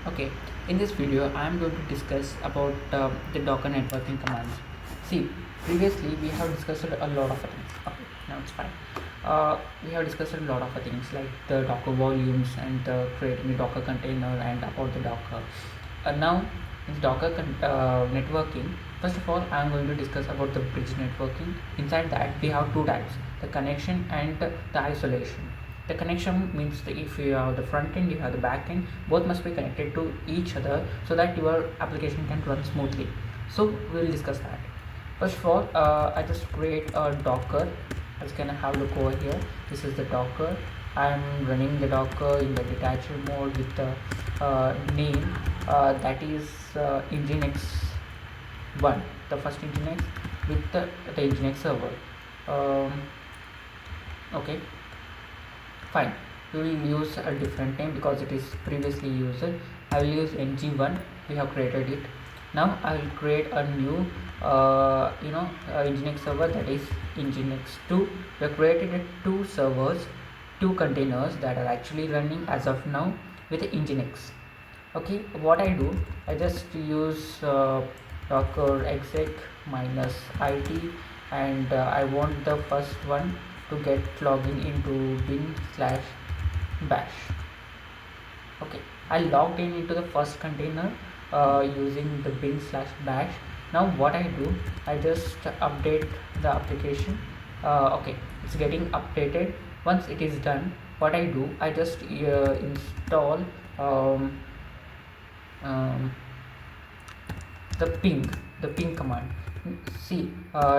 Okay, in this video I am going to discuss about the Docker networking commands. See, previously we have discussed a lot of things. Okay, now it's fine. We have discussed a lot of things like the Docker volumes and creating a Docker container and about the Docker. Now, in Docker networking, first of all I am going to discuss about the bridge networking. Inside that we have two types: the connection and the isolation. The connection means that if you have the front end, you have the back end, both must be connected to each other so that your application can run smoothly. So we will discuss that. First of all, I just create a Docker. As you can have a look over here, this is the Docker. I am running the Docker in the detached mode with the name that is Nginx 1, the first Nginx with the Nginx server. Okay, fine, we will use a different name because it is previously used. I will use ng1. We have created it. Now I will create a new nginx server, that is nginx2. We have created two servers, two containers that are actually running as of now with nginx. Okay, what I do, I just use docker exec minus it, and I want the first one to get login into bin slash bash. Okay, I logged in into the first container using the bin slash bash. Now what I do, I just update the application. Okay, it's getting updated. Once it is done, what I do, I just install um, the ping command. See,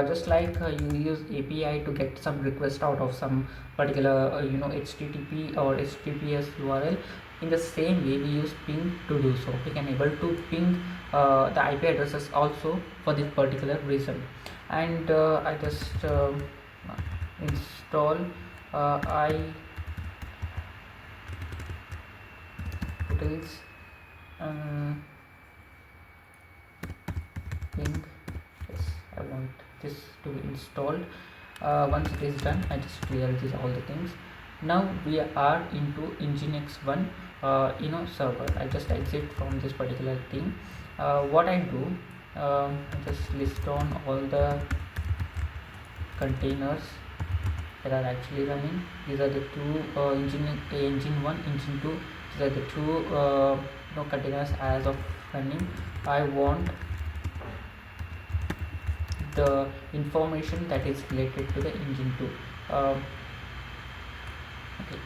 just like you use API to get some request out of some particular HTTP or HTTPS URL, in the same way we use ping to do so. We can able to ping the IP addresses also for this particular reason. And I just install I hotels ping. Yes, I want this to be installed. Once it is done, I just clear all the things. Now we are into nginx 1 server. I just exit from this particular thing. What I do, I just list on all the containers that are actually running. These are the two engine 1, engine 2. These are the two containers as of running. I want the information that is related to the engine 2. Okay.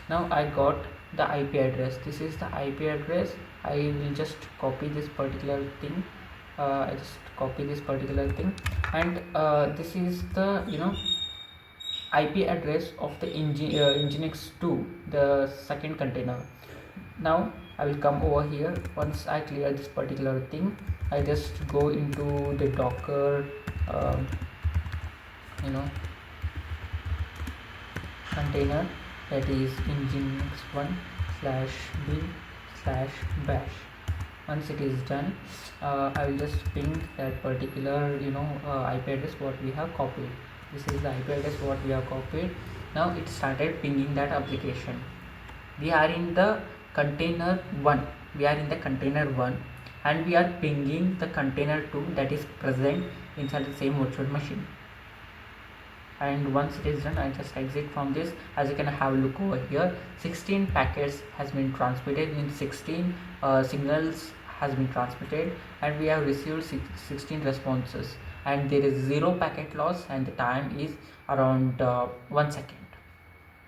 Now I got the IP address. This is the IP address. I will just copy this particular thing. I just copy this particular thing, and this is the IP address of the nginx 2, the second container. Now I will come over here. Once I clear this particular thing, I just go into the docker container, that is nginx1 slash bin slash bash. Once it is done, I will just ping that particular IP address what we have copied. This is the IP address what we have copied. Now it started pinging that application. We are in the container 1. We are in the container 1 and we are pinging the container 2 that is present inside the same virtual machine. And once it is done, I just exit from this. As you can have a look over here, 16 packets has been transmitted, means 16 signals has been transmitted, and we have received 16 responses, and there is 0 packet loss, and the time is around 1 second.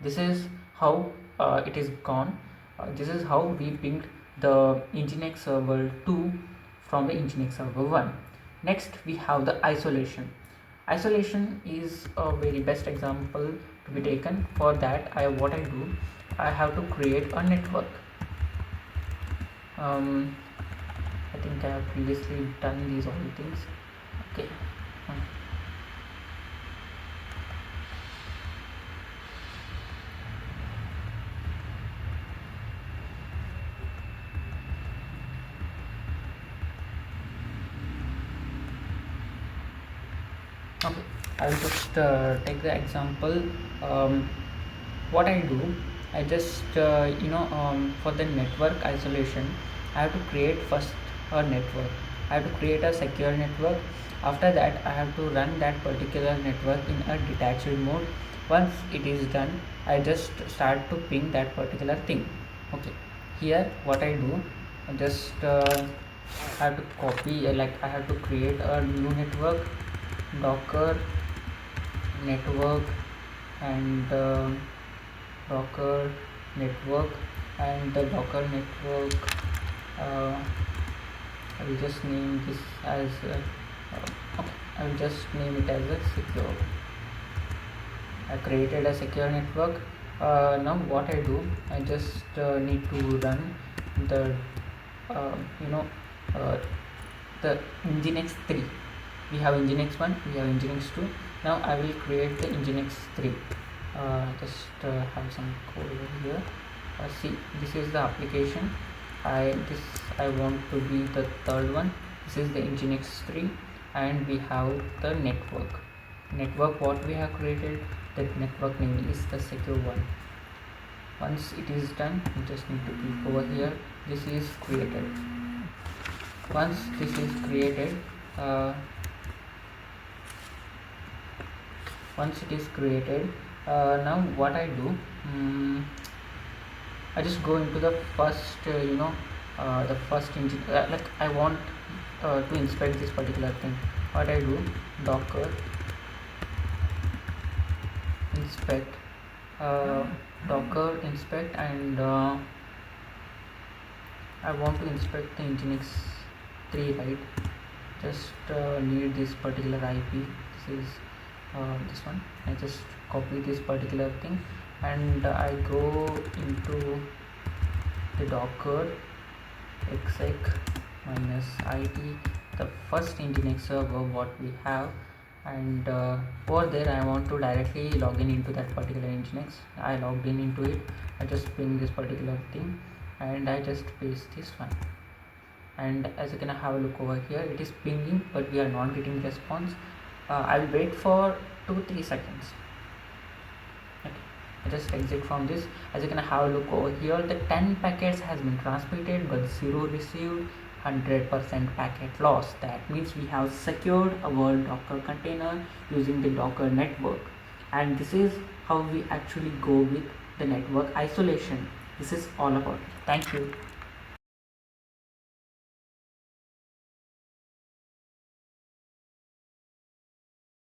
This is how it is gone. This is how we pinged the nginx server 2 from the nginx server 1. Next we have the isolation. Isolation is a very best example to be taken. For that, what I do, I have to create a network. I think I have previously done these all things. Okay. Okay, I will just take the example. what I do, I just for the network isolation, I have to create first a network. I have to create a secure network. After that, I have to run that particular network in a detached mode. Once it is done, I just start to ping that particular thing. Okay, here what I do, I just have to copy, like I have to create a new network, Docker network, and Docker network, and the Docker network, uh, I will just name this as okay, I will just name it as a secure. I created a secure network. Now what I do, I just need to run the uh, you know uh, the Nginx 3. We have Nginx 1, we have Nginx 2. Now I will create the Nginx 3. Just have some code over here. See, this is the application. I want to be the third one. This is the Nginx 3, and we have the network what we have created. That network name is the secure one. Once it is done, you just need to click over here. This is created. Once this is created, once it is created, now what I do, I just go into the first the first engine, like I want to inspect this particular thing. What I do, Docker inspect, Docker inspect, and I want to inspect the Nginx 3, right? Just need this particular IP. This is this one. I just copy this particular thing, and I go into the Docker exec -it, the first Nginx server what we have, and over there I want to directly log in into that particular Nginx. I logged in into it. I just ping this particular thing, and I just paste this one. And as you can have a look over here, it is pinging, but we are not getting response. I will wait for 2-3 seconds. Okay, I just exit from this. As you can have a look over here, the 10 packets has been transmitted but 0 received, 100% packet loss. That means we have secured our Docker container using the Docker network, and this is how we actually go with the network isolation. This is all about it. Thank you.